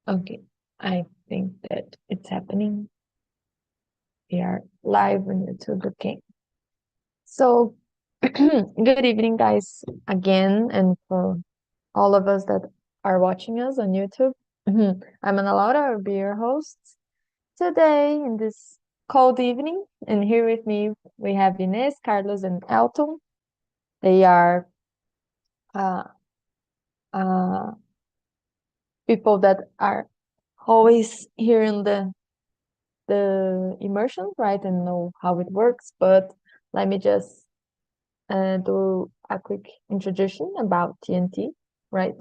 Okay, I think that it's happening. We are live on YouTube. Okay. So, good evening, guys, again, and for all of us that are watching us on YouTube. I'm Ana Laura, I'll be your host today in this cold evening. And here with me, we have Inês, Carlos, and Elton. They are uh, uh, people that are always here in the immersion, right, and know how it works. But let me just do a quick introduction about TNT, right?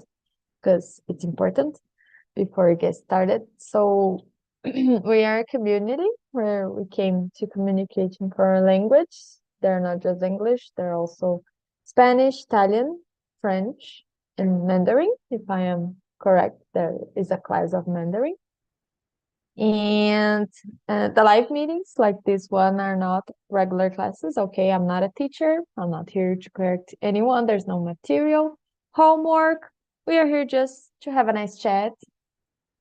Because it's important before we get started. So we are a community where we came to communication for our language. They're not just English, they're also Spanish, Italian, French, and Mandarin. If I am correct, there is a class of Mandarin. And the live meetings like this one are not regular classes. Okay, I'm not a teacher. I'm not here to correct anyone. There's no material, homework. We are here just to have a nice chat,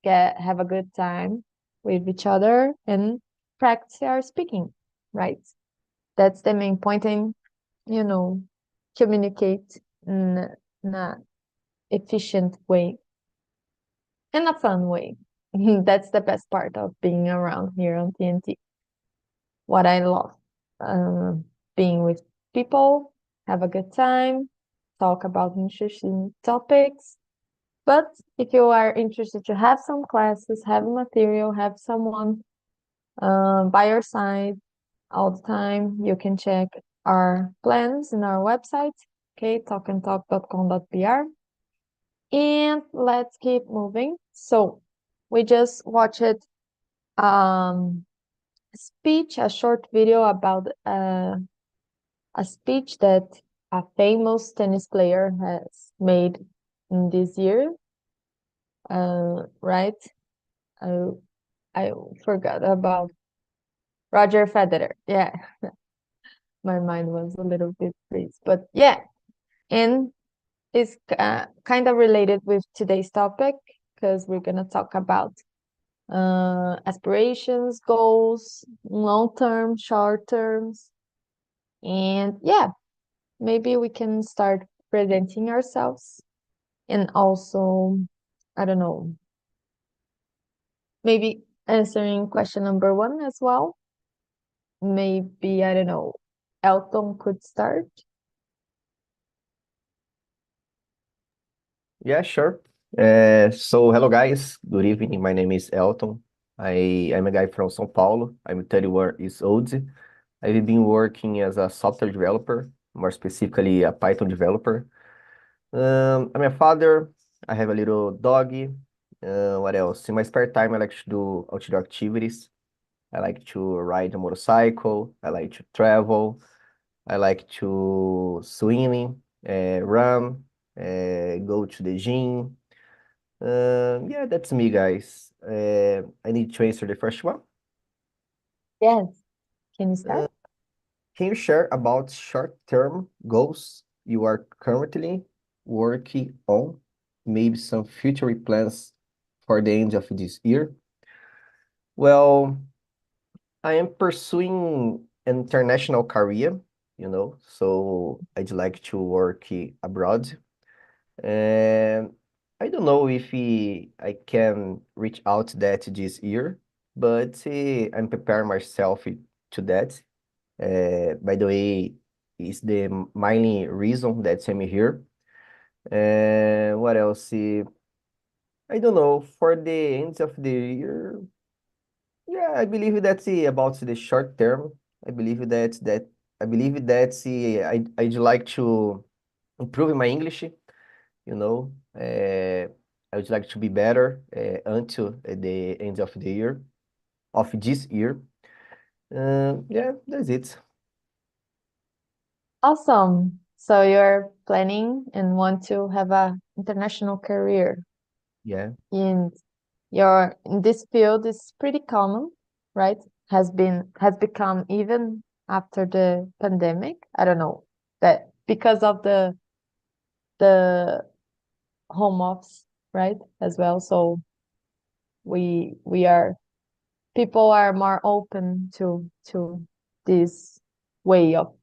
have a good time with each other, and practice our speaking, right? That's the main point, and you know, communicate in a efficient way, in a fun way. That's the best part of being around here on TNT. What I love. Um, Being with people, have a good time, talk about interesting topics. But if you are interested to have some classes, have material, have someone by your side all the time, you can check our plans in our website, okay, talkandtalk.com.br. And let's keep moving. So we just watched um speech, a short video about a speech that a famous tennis player has made in this year. Right? I I forgot about Roger Federer. Yeah, my mind was a little bit freeze, but yeah, and it's kind of related with today's topic because we're gonna talk about aspirations, goals, long term, short terms, and yeah, maybe we can start presenting ourselves and also, I don't know, maybe answering question number one as well. Maybe, I don't know, Elton could start. Yeah, sure. So hello guys, good evening. My name is Elton. I'm a guy from São Paulo. I'm 31 years old. I've been working as a software developer, more specifically a Python developer. I'm a father. I have a little doggy. What else? In my spare time, I like to do outdoor activities. I like to ride a motorcycle. I like to travel. I like to swim, run, go to the gym. Yeah, that's me, guys. I need to answer the first one. Yes, can you start? Uh, can you share about short-term goals you are currently working on? Maybe some future plans for the end of this year? Well, I am pursuing an international career, so I'd like to work abroad. And I don't know if I can reach out to that this year, but I'm preparing myself to that. By the way, is the main reason that I'm here. And what else? I don't know. For the end of the year, yeah, I believe that's about the short term. I believe that I believe that I'd like to improve my English. I would like to be better until the end of the year, of this year. Yeah, that's it. Awesome. So you're planning and want to have a international career Yeah, in your in this field is pretty common, right? Has become even after the pandemic. I don't know that because of the home office, right? As well. So we are people are more open to this way of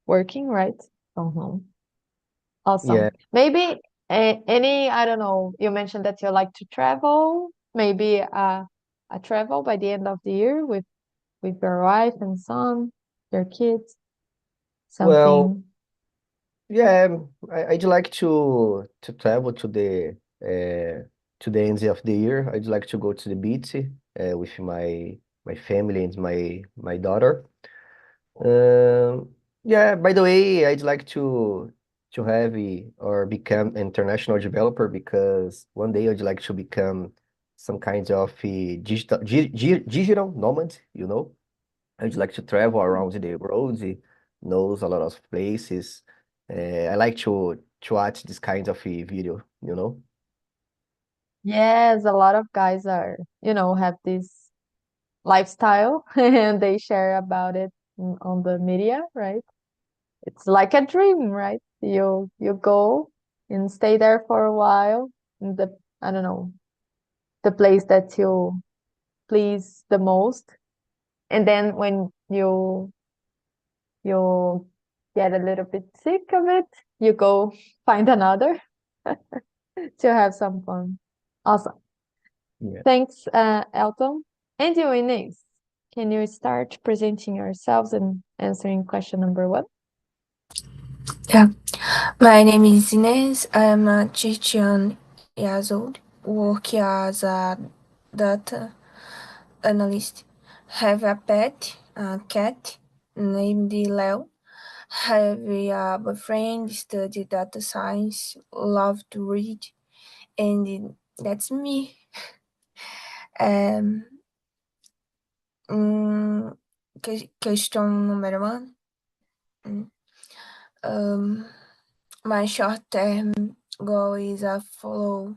working, right? From home. Yeah. Awesome. Maybe any, I don't know, you mentioned that you like to travel, maybe a travel by the end of the year with your wife and son, your kids, Well, something. yeah, I'd like to travel to the end of the year. I'd like to go to the beach with my family and my daughter. Yeah, by the way, I'd like to have or become an international developer because one day I'd like to become some kind of a digital nomad, you know? I'd like to travel around the world, knows a lot of places. I like to watch this kind of a video, you know? Yes, a lot of guys are, have this lifestyle and they share about it on the media, right? It's like a dream, right? You go and stay there for a while in the, I don't know, the place that you please the most. And then when you get a little bit sick of it, you go find another to have some fun. Awesome. Yeah. Thanks, Elton. And you, Inês, can you start presenting yourselves and answering question number one? Yeah, my name is Inês. I'm 13 years old, work as a data analyst. Have a pet, a cat named Leo. Have a boyfriend, study data science, love to read, and that's me. Um, hum, questão número one. Um, my short-term goal is a follow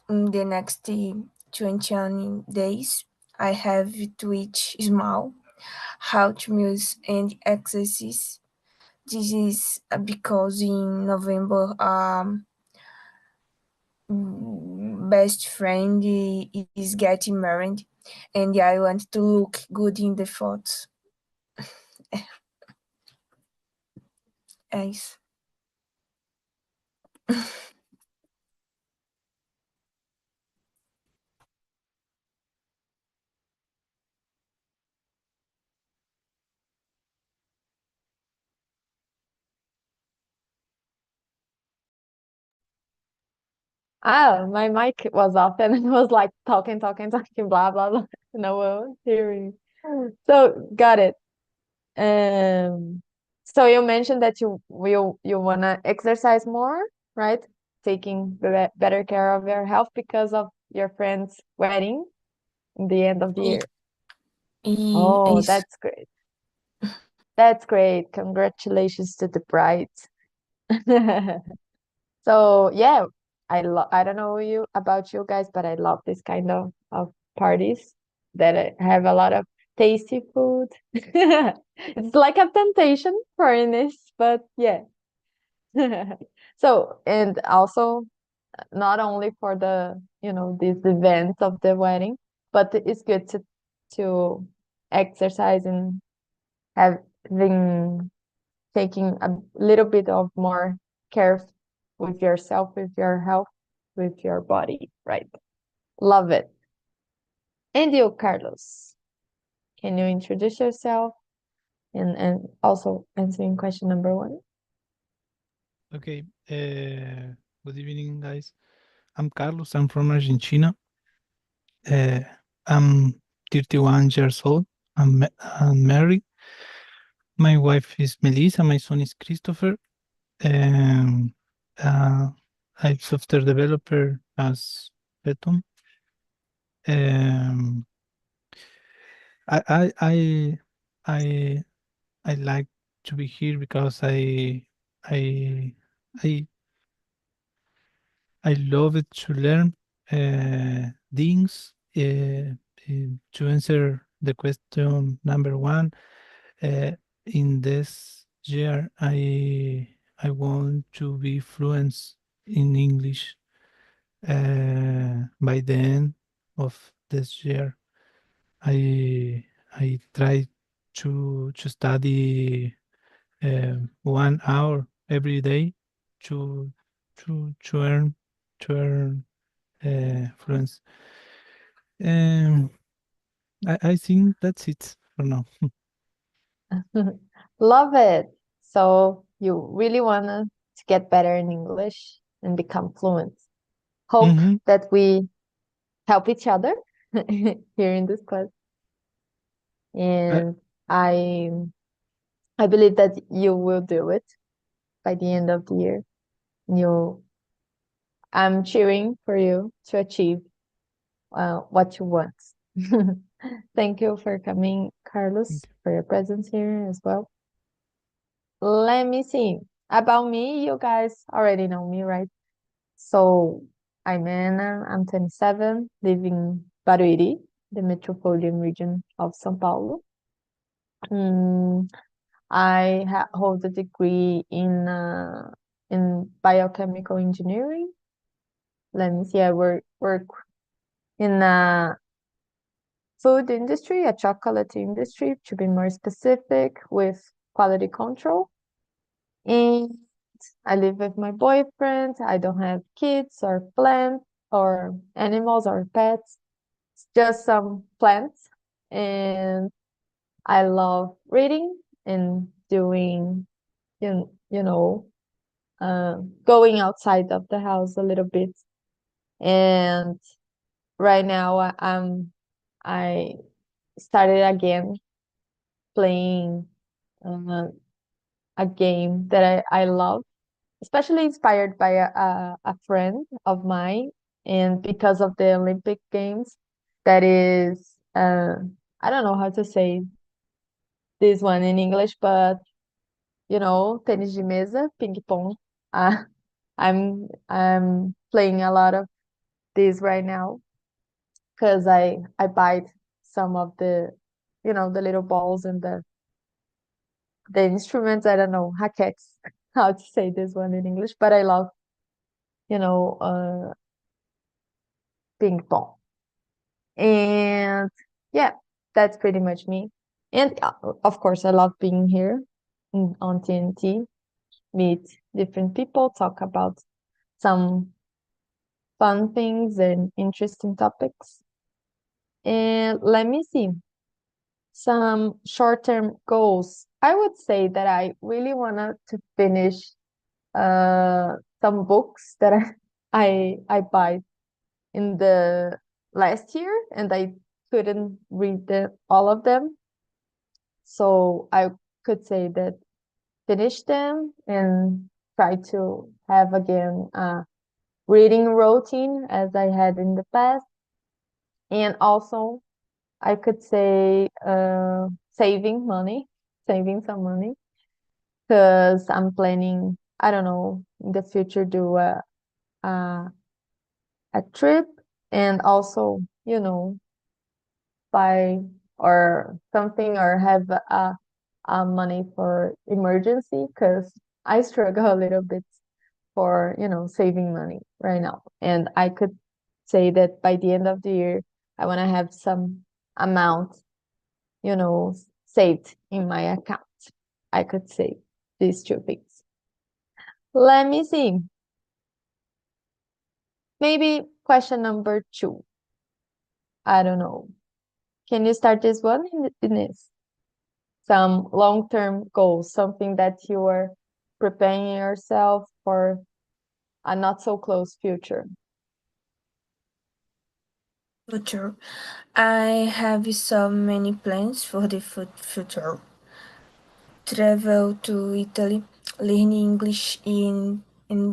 in the next 20 days. I have to eat small, health meals and exercise. This is because in November, best friend is getting married, and I want to look good in the photos. É isso. Ah, my mic was off and it was like talking, talking, talking, blah, blah, blah. No one was hearing. So got it. So you mentioned that you wanna exercise more, right? Taking better care of your health because of your friend's wedding in the end of the year. E é Oh, isso. that's great. That's great. Congratulations to the bride. So yeah, I don't know about you guys, but I love this kind of parties that have a lot of tasty food. It's like a temptation for Ines, but yeah. So, and also not only for the, these events of the wedding, but it's good to exercise and having taking a little bit of more care with yourself, with your health, with your body, right? Love it. And you, Carlos, can you introduce yourself and also answering question number one? Okay. Good evening, guys. I'm Carlos. I'm from Argentina. I'm 31 years old. I'm married. My wife is Melissa. My son is Christopher. Um, I'm software developer as Beton. Um, I I I I I like to be here because I I I love it to learn things. To answer the question number one, in this year, I want to be fluent in English by the end of this year. I try to study 1 hour every day to to earn fluence. Um, I think that's it for now. Love it. So you really want to get better in English and become fluent. Hope Mhm. that we help each other here in this class. I, And I I believe that you will do it by the end of the year. You, I'm cheering for you to achieve what you want. Thank you for coming, Carlos, for your presence here as well. Let me see. About me, you guys already know me, right? So I'm Anna, I'm 27, living in Barueri, the metropolitan region of São Paulo. Mm, I hold a degree in biochemical engineering. Let me see, I work in a food industry, a chocolate industry, to be more specific, with quality control. And I live with my boyfriend. I don't have kids or plants or animals or pets, just some plants. And I love reading and doing, you know, going outside of the house a little bit. And right now I started again playing uh, a game that I love, especially inspired by a friend of mine, and because of the Olympic Games, that is, I don't know how to say this one in English, but tênis de mesa, ping pong. Uh, I'm playing a lot of this right now because I buy some of the little balls and the instruments. I don't know rackets, how to say this one in English, but I love you know uh ping pong. And yeah, that's pretty much me. And of course, I love being here on TNT, meet different people, talk about some fun things and interesting topics. And let me see, some short-term goals. I would say that I really wanted to finish some books that I buy in the last year, and I couldn't read all of them. So I could say that finish them and try to have again a reading routine as I had in the past. And also, I could say saving money, saving some money, because I'm planning, I don't know, in the future do a, a trip, and also, buy or something, or have money for emergency, because I struggle a little bit for saving money right now. And I could say that by the end of the year I want to have some amount saved in my account. I could say these two things. Let me see, maybe question number 2. I don't know, can you start this one, Ines? Some long-term goals, something that you are preparing yourself for a not so close future. Future. I have so many plans for the future. Travel to Italy, learn English and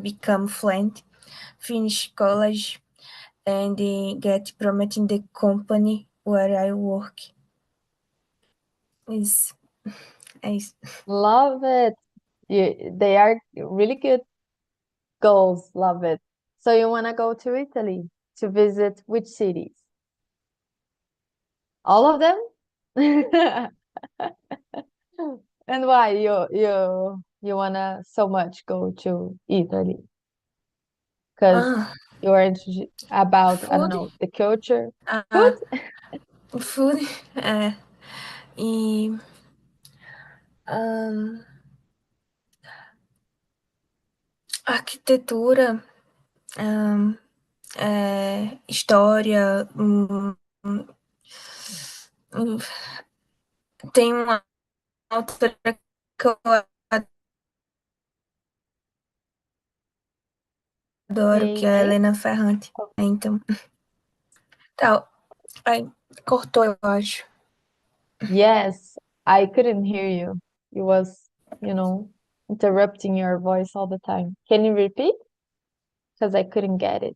become fluent, finish college, and get promoted in the company where I work. Is is Love it. They are really good goals. Love it. So you want to go to Italy to visit which cities? All of them? And why you wanna so much go to Italy? Because ah You are interested about, I don't Food. know, the culture. Ah, Food? food. E ahn, arquitetura, história, tem uma autora que eu adoro, que é a Hey, Helena Ferrante. Então, tá. Aí, cortou, eu acho. yes, I couldn't hear you. It was, interrupting your voice all the time. Can you repeat? Because I couldn't get it.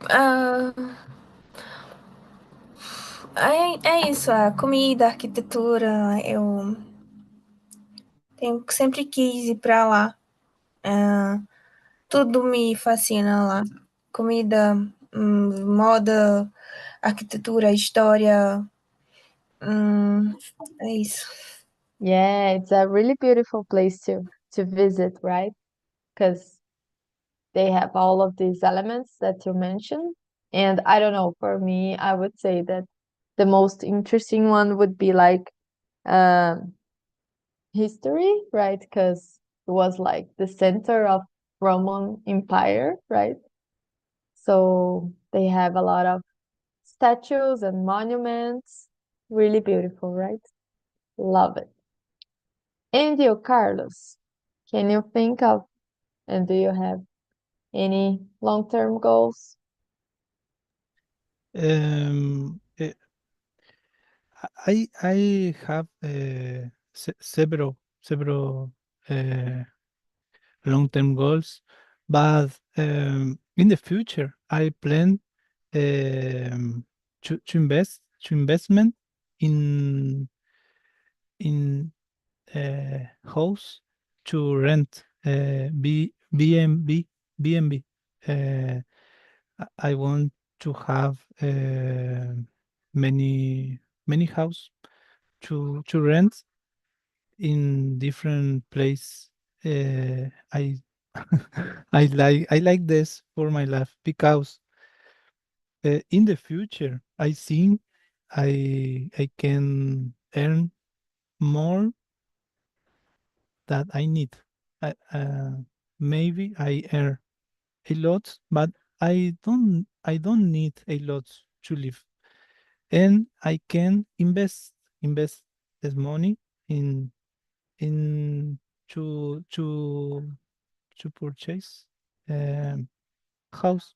Ah, é isso, a comida, a arquitetura, eu sempre quis ir pra lá. Tudo me fascina lá. Comida, moda, arquitetura, história. É isso. Yeah, it's a really beautiful place to visit, right? Because they have all of these elements that you mentioned. And I don't know, for me, I would say that the most interesting one would be like um history, right? Because it was like the center of Roman Empire, right? So they have a lot of statues and monuments. Really beautiful, right? Love it. And you, Carlos, can you think of and do you have any long-term goals? I have several long-term goals, but in the future I plan to investment in house to rent B&B. I want to have many house to rent in different place. I I like this for my life because in the future I think I can earn more that I need. Maybe I earn a lot, but I don't need a lot to live, and I can invest this money in in to purchase house.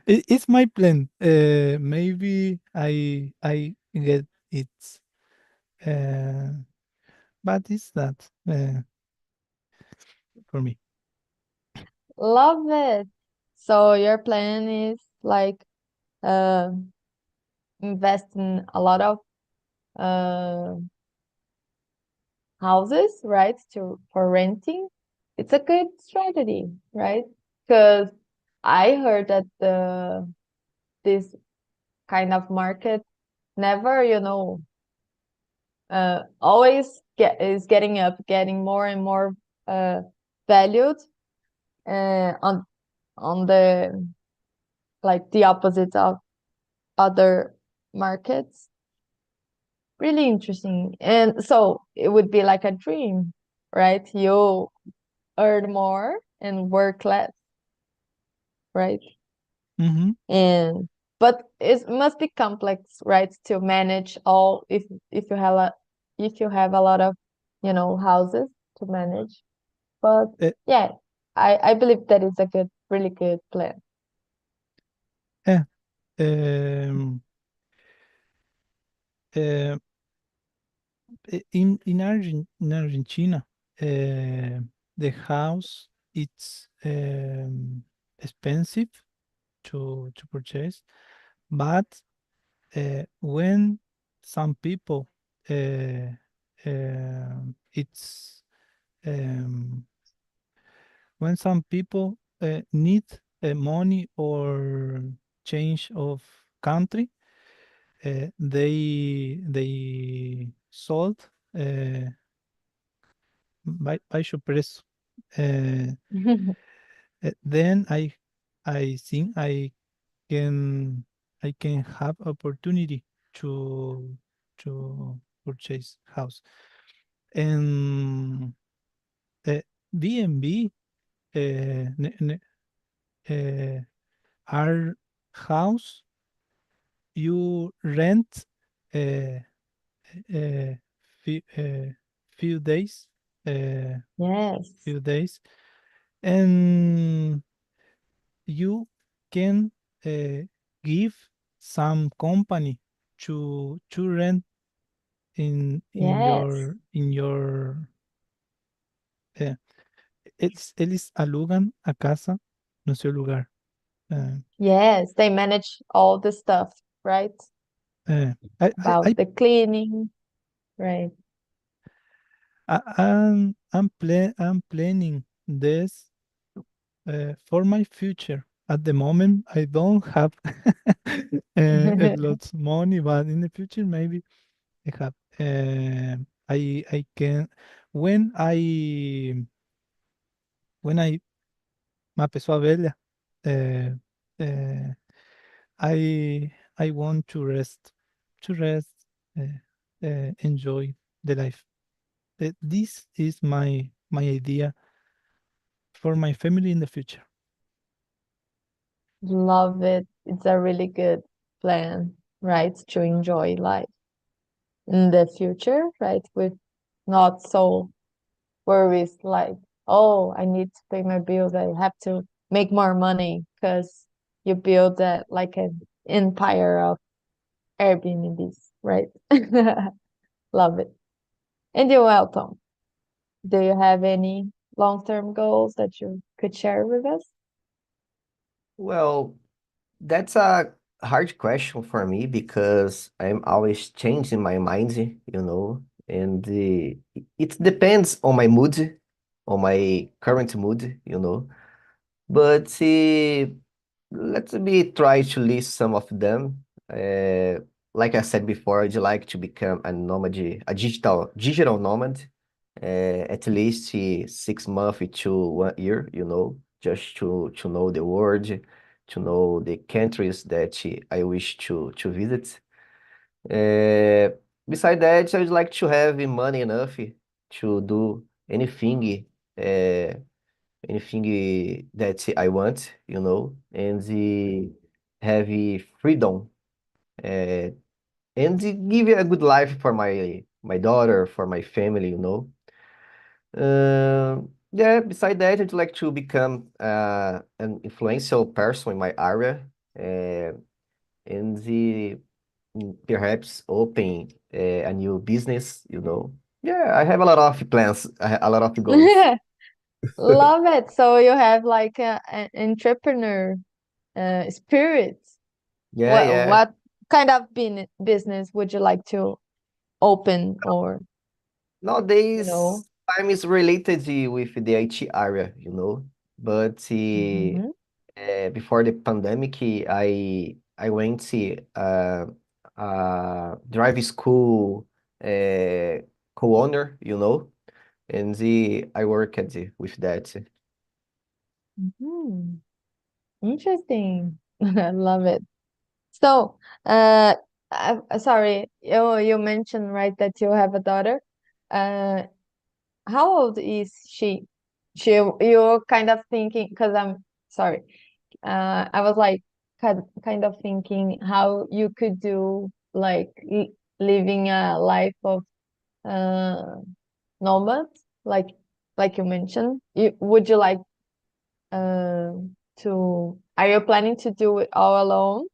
It's my plan. Maybe I get it, uh, but it's not for me. Love it. So your plan is like uh, invest in a lot of uh, houses, right? For renting. It's a good strategy, right? Because I heard that this kind of market never, always is getting up, getting more and more valued on the like the opposite of other markets. Really interesting. And so it would be like a dream, right? You earn more and work less, right? Mm-hmm. And but it must be complex, right? To manage all if you have a lot of, houses to manage. But Uh, yeah, I believe that is a really good plan. yeah. Um, uh, in Argentina, the house it's expensive to purchase, but when some people it's um, when some people need money or change of country, they sold uh, baixo preço. Then I think can I can have opportunity to purchase house. And B&B are house you rent uh, uh, few, few days, Yes. few days, and you can give some company to rent Yes. in your eles alugam a casa no seu lugar. Yes. They manage all the stuff, right? Uh, I About the cleaning, right? I'm planning this for my future. At the moment, I don't have a lot of money, but in the future, maybe I have. I can when I when I uma pessoa velha, uh, uh, I want to rest, enjoy the life. This is my idea for my family in the future. Love it. It's a really good plan, right? To enjoy life in the future, right? With not so worries like, oh, I need to pay my bills. I have to make more money because you build that like an empire of Airbnbs, right? Love it. And you, Elton, do you have any long-term goals that you could share with us? Well, that's a hard question for me because I'm always changing my mind, and it depends on my mood, on my current mood, But let me try to list some of them. Like I said before, I'd like to become a nomad, a digital nomad, at least 6 months to 1 year, just to know the world, to know the countries that I wish to visit. Uh, Beside that, I would like to have money enough to do uh, anything that I want, and have freedom, uh, and give a good life for my daughter, for my family, Yeah, beside that, I'd like to become an influential person in my area, and perhaps open a new business, Yeah, I have a lot of plans, a lot of goals. Love it. So you have like an entrepreneur spirit. Yeah, yeah. What kind of business would you like to open or, you know? Nowadays, time is related with the IT area, But Mhm. before the pandemic, I went to drive school uh, co-owner, and I worked with that. Mhm. Interesting. I love it. So, uh, sorry, you mentioned right that you have a daughter. Uh, how old is she? You're kind of thinking because I'm sorry. I was like kind of thinking how you could do like living a life of uh nomad, like you mentioned. Would you like uh to? Are you planning to do it all alone?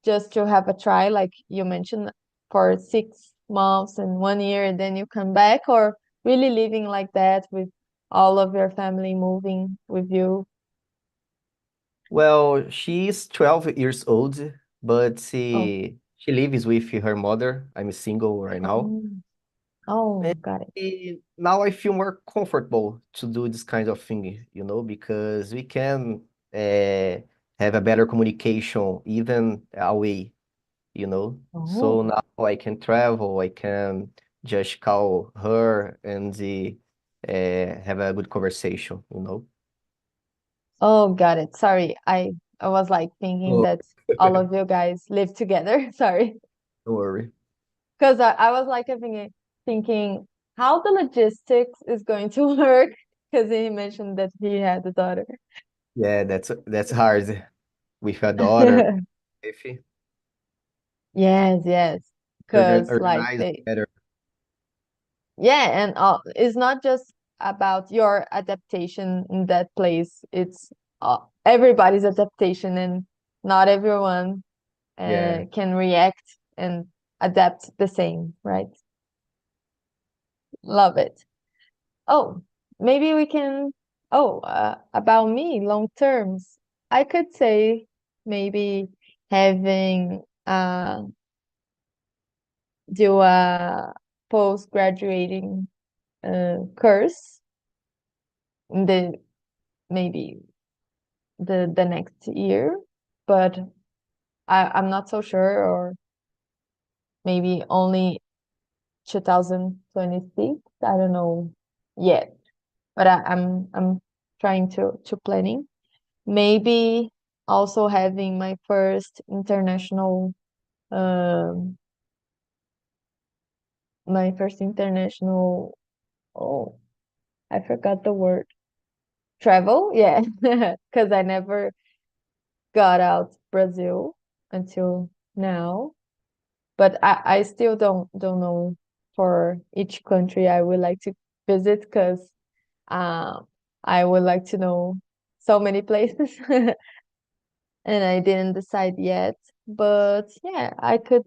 Just to have a try, like you mentioned, for 6 months and 1 year, and then you come back, or really living like that with all of your family moving with you? Well, she's 12 years old, but Oh, she lives with her mother. I'm single right now. oh, oh, And got it. now I feel more comfortable to do this kind of thing, because we can uh, have a better communication even away, So Oh, now I can travel, I can just call her and have a good conversation, you know? Oh, got it. Sorry. I was like thinking Oh, that all of you guys live together. Sorry. don't worry. Because I was like thinking how the logistics is going to work because he mentioned that he had a daughter. Yeah, that's hard with a daughter. If Yes, yes. you're gonna Because like organize better. yeah, and it's not just about your adaptation in that place. It's everybody's adaptation, and not everyone Yeah. can react and adapt the same, right? Love it. Oh, maybe we can. Oh, about me, long terms. I could say maybe having do a post graduating course in the maybe the next year, but I'm not so sure, or maybe only 2026. I don't know yet, but I'm trying to planning. Maybe also having um my first international, oh, I forgot the word. Travel, yeah, because I never got out Brazil until now. But I still don't know for each country I would like to visit because I would like to know so many places and I didn't decide yet. But yeah, I could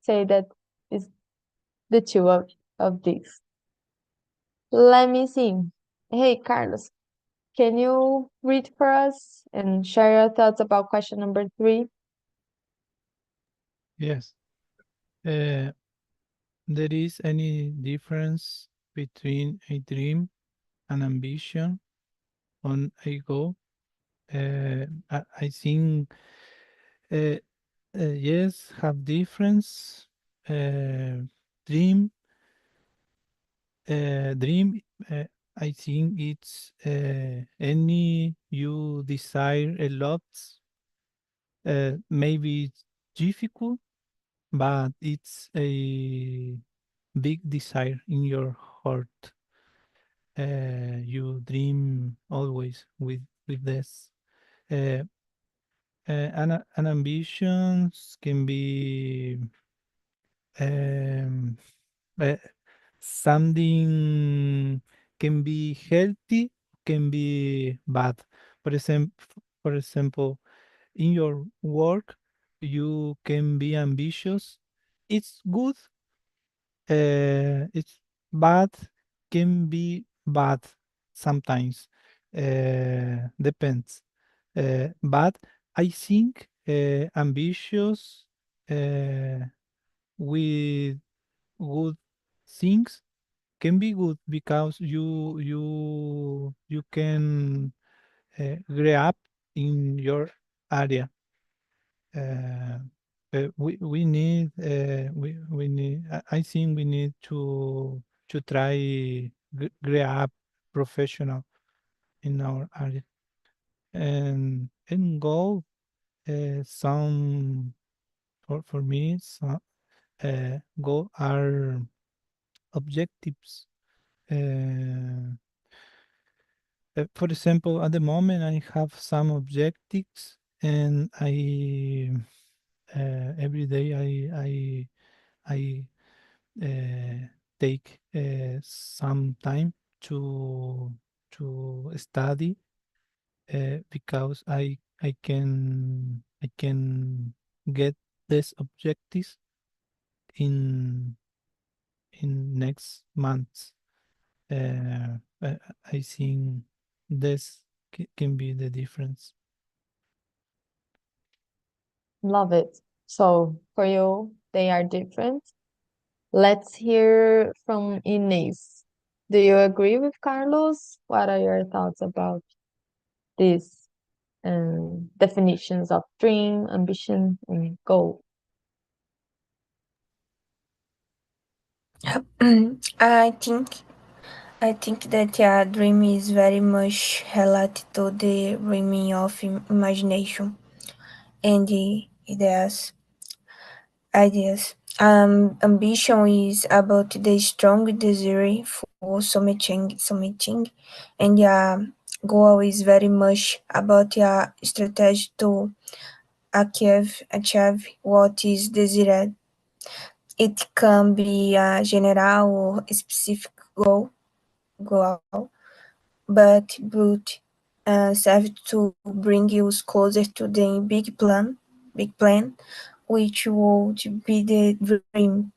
say that is the two of these. Let me see. Hey, Carlos, can you read for us and share your thoughts about question number 3? Yes. There is any difference between a dream and ambition on a goal? I think uh, yes, have difference. Uh, dream, dream. I think it's any you desire a lot. Maybe it's difficult, but it's a big desire in your heart. You dream always with this. Uh, an ambitions can be um, uh, something can be healthy, can be bad. For example, in your work, you can be ambitious. It's good. It's bad. Can be bad sometimes. Depends. But I think ambitious with good things can be good because you can grow up in your area. Uh, we need we need I think we need to try grow up professional in our area and go some for me some goal are objectives. Uh, for example, at the moment, I have some objectives, and I every day I take some time to study because I can get these objectives in next month. I think this can be the difference. Love it. So for you, they are different. Let's hear from Inês. Do you agree with Carlos? What are your thoughts about these definitions of dream, ambition, and goal? I think I think that a dream is very much related to the dreaming of imagination and the ideas. Ambition is about the strong desire for something, and goal is very much about a strategy to achieve what is desired. It can be a general or specific goal, but serve to bring you closer to the big plan, which would be the dream.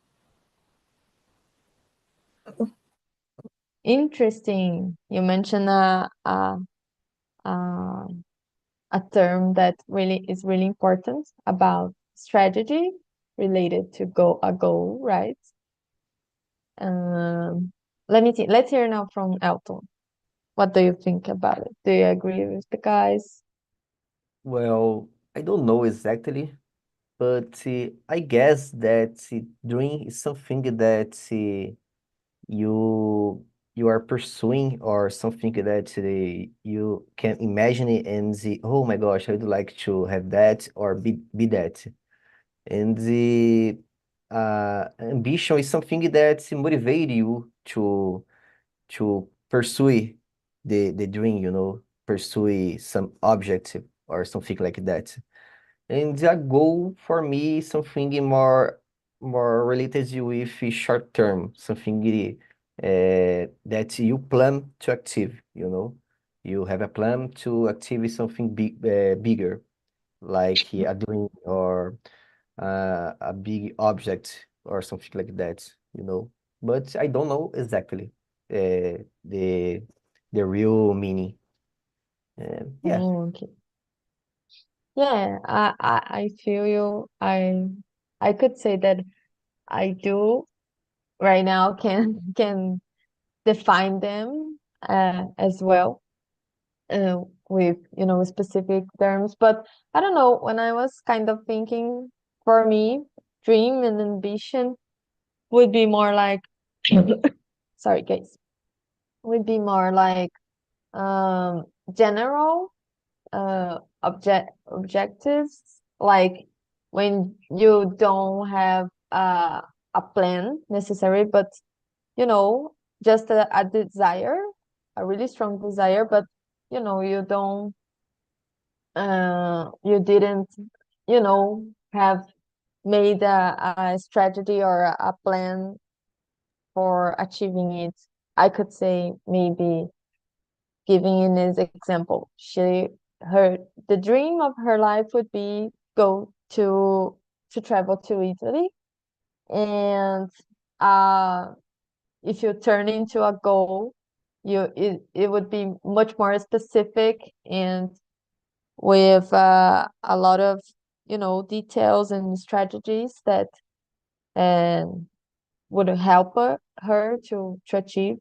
Interesting. You mentioned a a term that really is really important about strategy related to a goal, right? Um, Let me see. Let's hear now from Elton. What do you think about it? Do you agree with the guys? Well, I don't know exactly, but I guess that dream is something that you you are pursuing or something that you can imagine it and oh my gosh, I would like to have that or be that. And the ambition is something that motivates you to pursue the dream, pursue some objective or something like that. And a goal for me is something more related with short term, something that you plan to achieve. You have a plan to achieve something bigger, like a dream or a big object or something like that. But I don't know exactly the real meaning. Yeah. Okay. Yeah, I feel you. I could say that I do right now can define them as well with specific terms. But I don't know, when I was kind of thinking, for me, dream and ambition would be more like sorry guys, would be more like um general objectives, like when you don't have a plan necessary, but you know just a desire, a really strong desire, but you don't you didn't have made a strategy or a plan for achieving it. I could say, maybe giving in this example, her the dream of her life would be go to travel to Italy, and uh if you turn into a goal, it would be much more specific, and with a lot of details and strategies that um would help her to achieve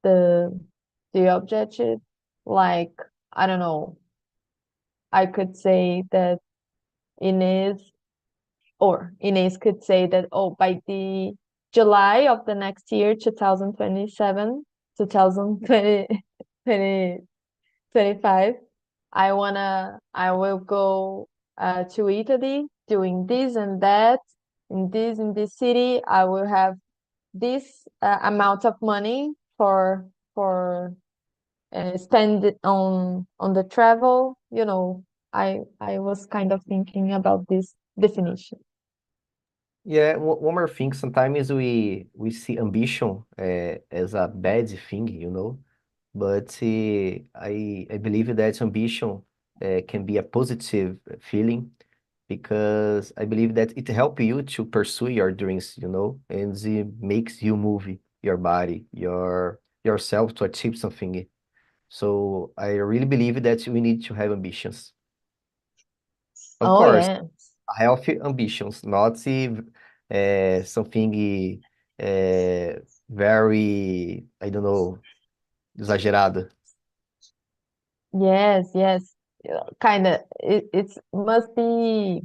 the objective. Like, I don't know, I could say that Inez Inez could say that, oh, by the July of the next year, 2027, 2025, I will go to Italy doing this and that, in this city. I will have this amount of money for spend it on the travel. I was kind of thinking about this definition. Yeah, one more thing. Sometimes we see ambition as a bad thing, but I believe that ambition can be a positive feeling because I believe that it helps you to pursue your dreams, and it makes you move your body, yourself to achieve something. So I really believe that we need to have ambitions. Of Oh course, yeah. healthy ambitions, not something very, I don't know, exagerado. Yes, yes. Kind of. It must be,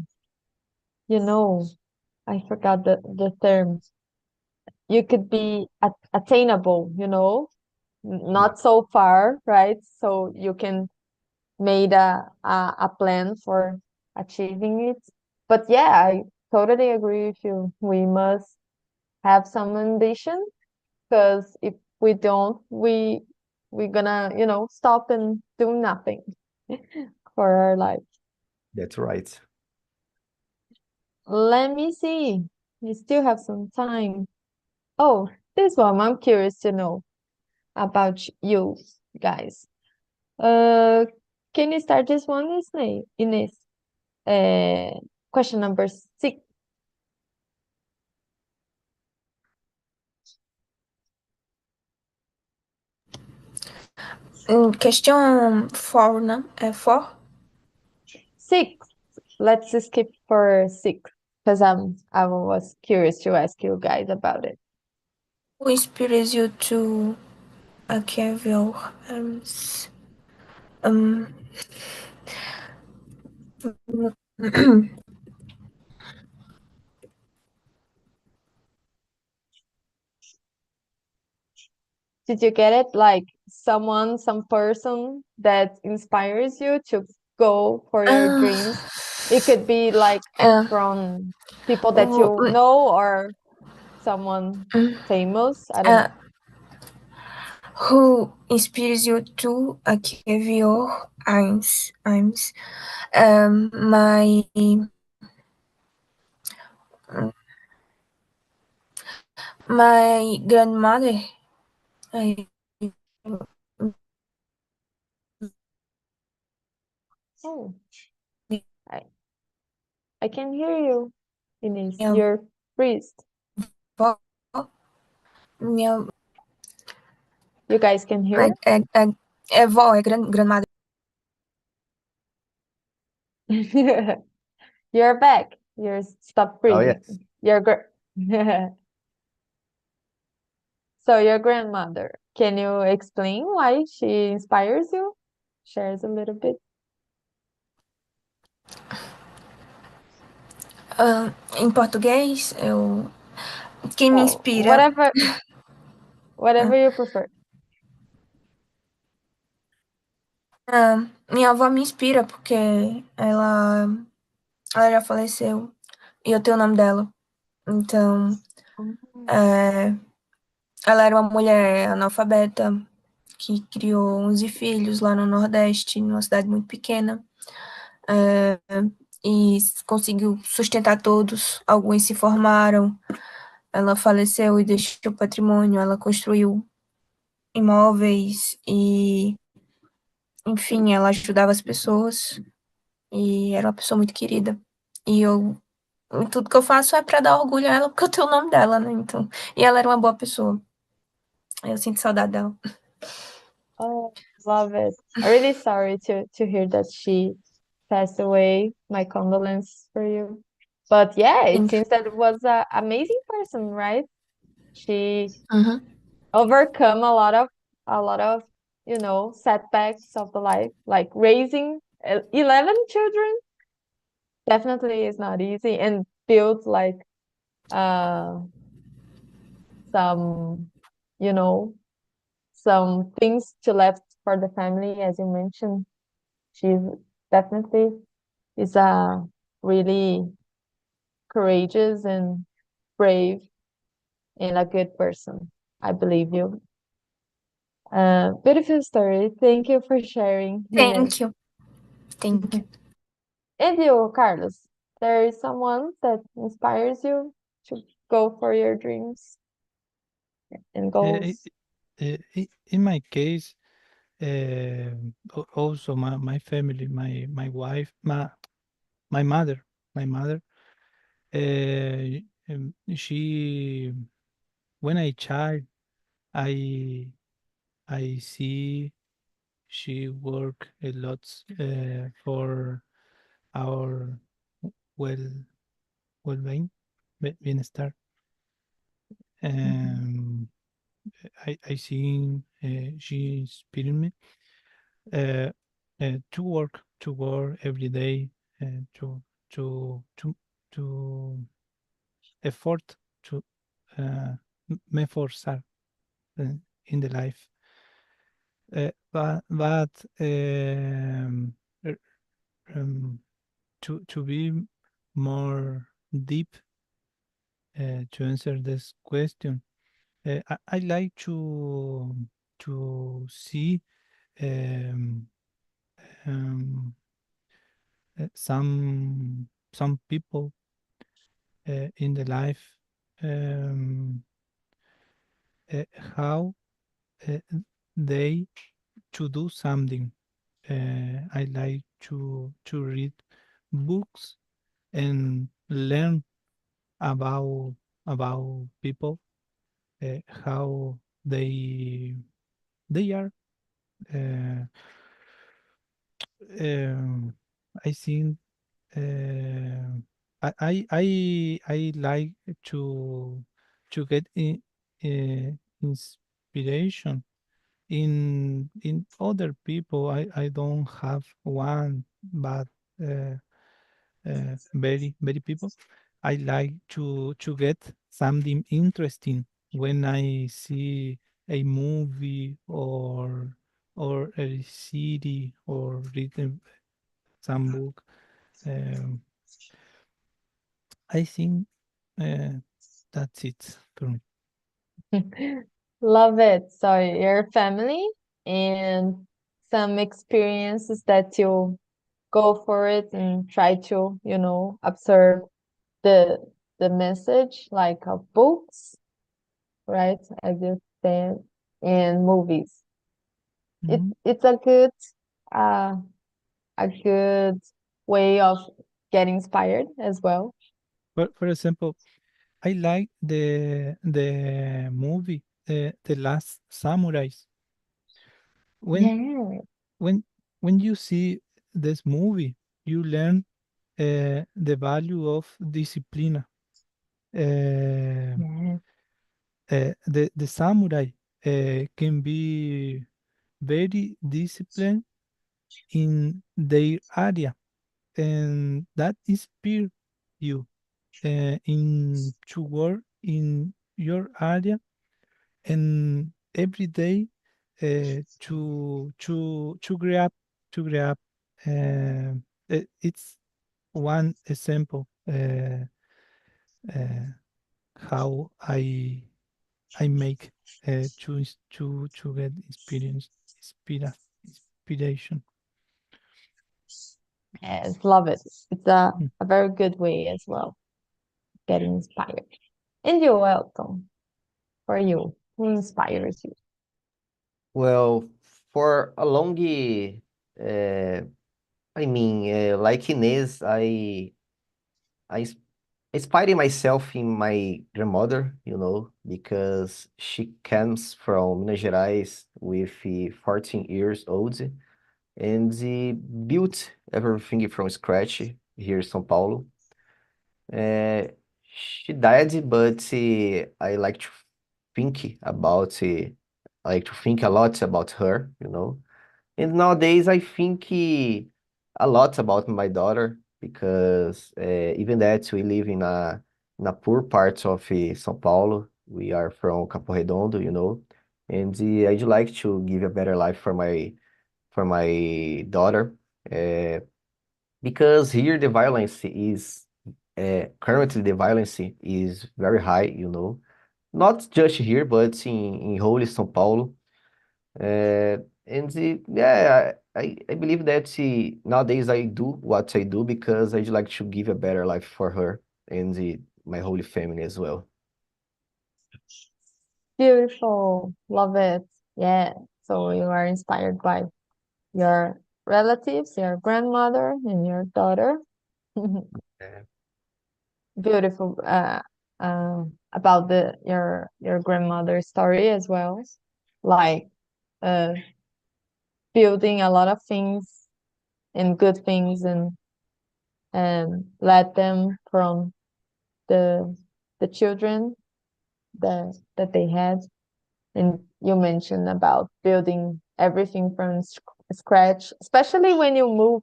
you know, I forgot the term. You could be attainable, not so far, right? So you can made a plan for achieving it. But yeah, I totally agree with you. We must have some ambition because if we don't, we're gonna, stop and do nothing for our life. That's right. Let me see. We still have some time. Oh, this one I'm curious to know about you guys. Uh, can you start this one, Ines? Question number 6. Question 4, né? É 4? 6. Let's skip for 6 because I was curious to ask you guys about it. Who inspires you to achieve your aims? Did you get it? Like some person that inspires you to go for your dreams. It could be like from people that you know or someone famous. I don't know. Who inspires you to achieve your aims? My grandmother. I, Oh, I can hear you, Inês. Yeah. You're priest. Minha, You guys can hear? é vó, é grandmother. You're back. Stop Oh, breathing. yes. So your grandmother, can you explain why she inspires you? Shares a little bit. Em português, quem me inspira. Whatever you prefer. Minha avó me inspira porque ela já faleceu e eu tenho o nome dela. Então, ela era uma mulher analfabeta que criou 11 filhos lá no Nordeste, numa cidade muito pequena. E conseguiu sustentar todos. Alguns se formaram. Ela faleceu e deixou patrimônio. Ela construiu imóveis e, enfim, ela ajudava as pessoas e era uma pessoa muito querida. E tudo que eu faço é para dar orgulho a ela, porque eu tenho o nome dela, né? Então, e ela era uma boa pessoa. Eu sinto saudade dela. Oh, love it. I'm really sorry to hear that she passed away. My condolences for you. But yeah, it seems that it was an amazing person, right? She overcome a lot of setbacks of the life, like raising 11 children definitely is not easy, and build like some some things to left for the family, as you mentioned. She definitely is a really courageous and brave and a good person. I believe you. Beautiful story. Thank you for sharing. Thank you. And you, Carlos, there is someone that inspires you to go for your dreams and goals? In my case, also my family, my wife, my mother, she, when I child, I see she work a lot for our well-being, bienestar. I see she inspired me to work every day, to to effort to me forzar in the life. but er, to be more deep to answer this question, I like to see um, um, some people in the life, um, how uh, they to do something. I like to read books and learn about people, how they are. Uh, um, I think I like to get inspiration in other people. I don't have one, but uh, very people. I like to get something interesting when I see a movie or a CD or read some book. Um, I think uh, that's it for me. Love it. So your family and some experiences that you go for it and try to, observe the the message like of books, right? As you said, and movies. Mhm. It's uh a good way of getting inspired as well. For example, I like the movie The Last Samurais. When Yeah, when when you see this movie, you learn the value of discipline. Uh, yeah. the samurai can be very disciplined in their area, and that inspire you in to work in your area and every day to grab to grab. It's one example uh, how I make to get inspiration. Yes, love it. It's Mm. a very good way as well, getting inspired. And you, Elton, for you, who inspires you? Well, for a long, like Inês, I inspired myself in my grandmother, because she comes from Minas Gerais with 14 years old, and he built everything from scratch here in São Paulo. Uh, she died, but I like to think about I like to think a lot about her. And nowadays I think a lot about my daughter because even that we live in a poor part of São Paulo. We are from Campo Redondo, and I'd like to give a better life for my daughter. Uh, because here the violence is currently the violence is very high. Not just here, but in whole São Paulo. Yeah, I believe that nowadays I do what I do because I'd like to give a better life for her and my whole family as well. Beautiful. Love it. Yeah. So you are inspired by your relatives, your grandmother, and your daughter. Yeah. Beautiful. About your grandmother's story as well, like uh, building a lot of things and good things and let them from the the children that they had. And you mentioned about building everything from scratch, especially when you move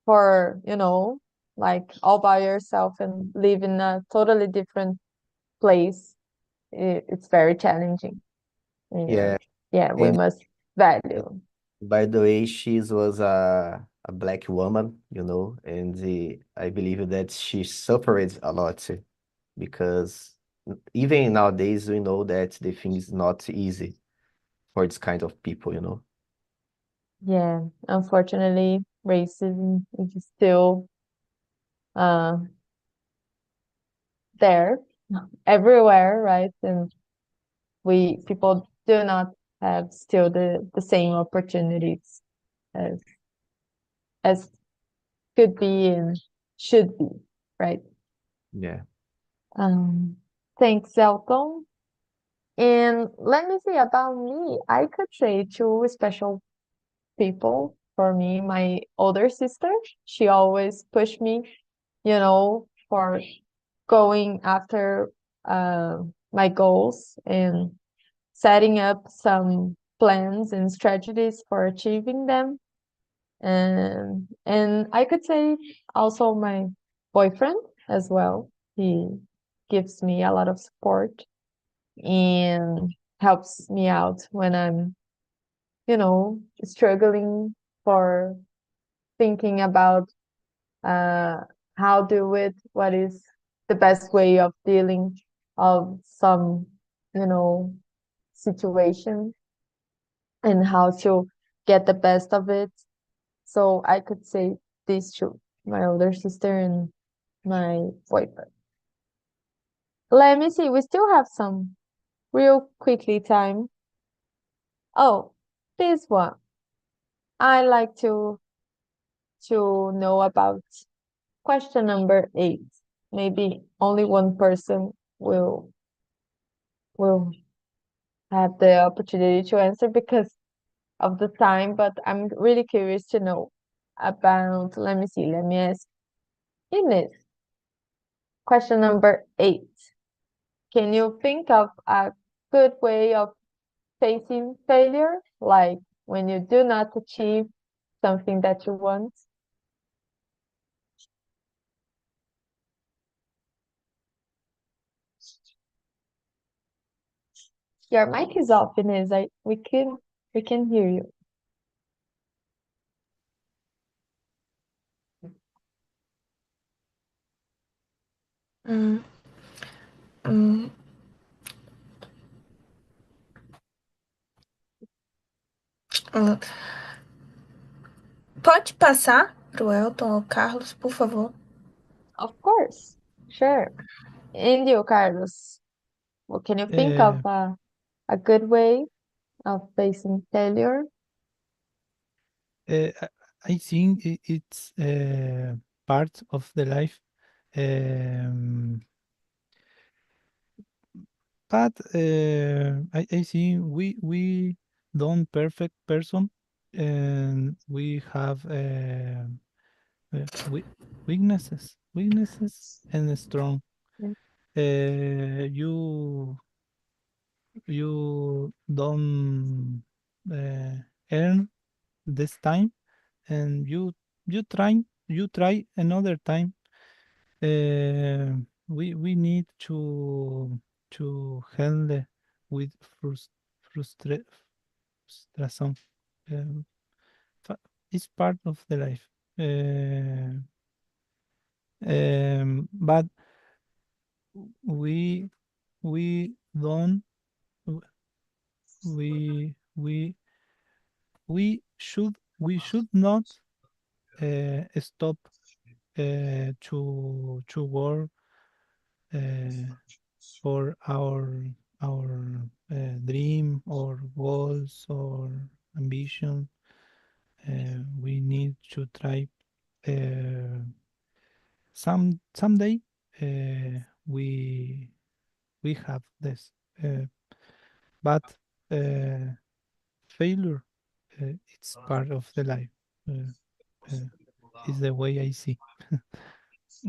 for, like all by yourself and live in a totally different place. It's very challenging. Yeah, Yeah, yeah, we and must. value. By the way, she was a black woman, and I believe that she suffered a lot because even nowadays we know that the thing is not easy for this kind of people. Yeah, unfortunately, racism is still uh there everywhere, right? And we people do not have still the same opportunities as as could be and should be, right? Yeah. Um, thanks, Elton. And let me see about me. I could say two special people for me. My older sister, she always pushed me, for going after my goals and setting up some plans and strategies for achieving them. And I could say also my boyfriend as well. He gives me a lot of support and helps me out when I'm, struggling for thinking about uh, how do it, what is the best way of dealing of some, you know, situation and how to get the best of it. So I could say these two, my older sister and my boyfriend. Let me see, we still have some real quickly time. Oh, this one. I like to know about question number 8. Maybe only one person will have the opportunity to answer because of the time, but I'm really curious to know about, let me see, let me ask Ines. Question number 8. Can you think of a good way of facing failure, like when you do not achieve something that you want? Your mic is off, Ines. We can hear you. Hum, hum, hum. Pode passar pro Elton ou Carlos, por favor? Of course, sure. And you, Carlos, what can you think of a good way of facing failure? I I think it's part of the life. But I think we don't perfect person, and we have we weaknesses and strong. Mm. You don't uh, earn this time, and you try another time. We need to handle with frustration. Um, it's part of the life. But we we don't we we we should not stop to work uh, for our dream or goals or ambition. We need to try. Someday we have this, but failure, it's part of the life. Uh, uh, is the way I see.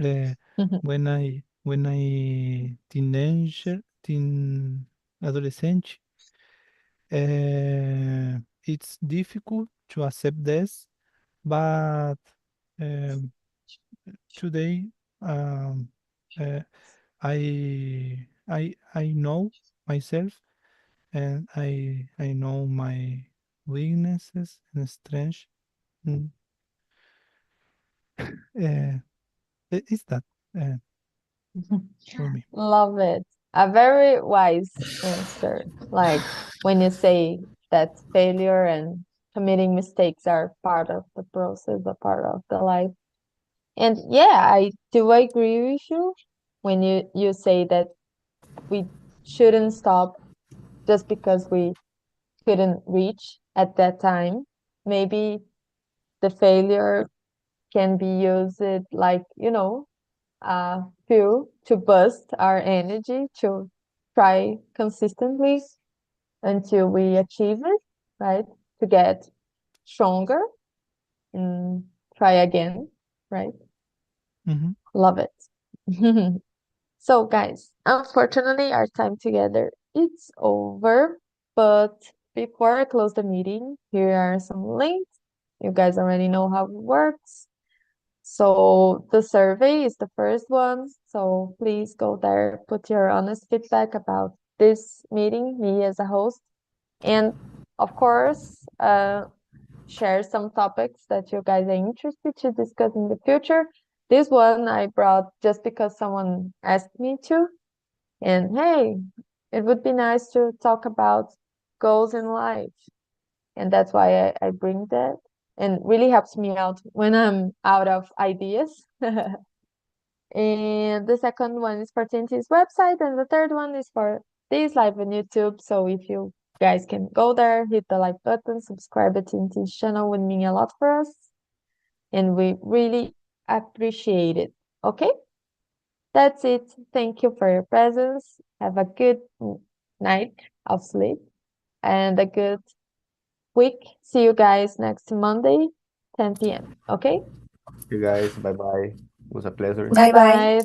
uh, when I adolescent, it's difficult to accept this, but um, today, um, uh, I know myself, and I know weaknesses and strengths. Mm. It's that for me. Love it. A very wise answer. Like when you say that failure and committing mistakes are part of the process, a part of the life. And yeah, I do agree with you when you say that we shouldn't stop just because we couldn't reach at that time. Maybe the failure can be used like, fuel to boost our energy to try consistently until we achieve it, right? To get stronger and try again, right? Mm-hmm. Love it. So, guys, unfortunately, our time together it's over. But before I close the meeting, here are some links. You guys already know how it works. So the survey is the first one. So please go there, put your honest feedback about this meeting, me as a host, and of course, share some topics that you guys are interested to discuss in the future. This one I brought just because someone asked me to. And hey, it would be nice to talk about goals in life. And that's why I bring that. And really helps me out when I'm out of ideas. And the second one is for TNT's website, and the third one is for this live on YouTube. So if you guys can go there, hit the like button, subscribe to TNT's channel would mean a lot for us. And we really appreciate it. Okay? That's it. Thank you for your presence. Have a good night of sleep and a good week. See you guys next Monday, 10 p.m. Okay? You guys, bye bye. It was a pleasure. Bye bye. Bye.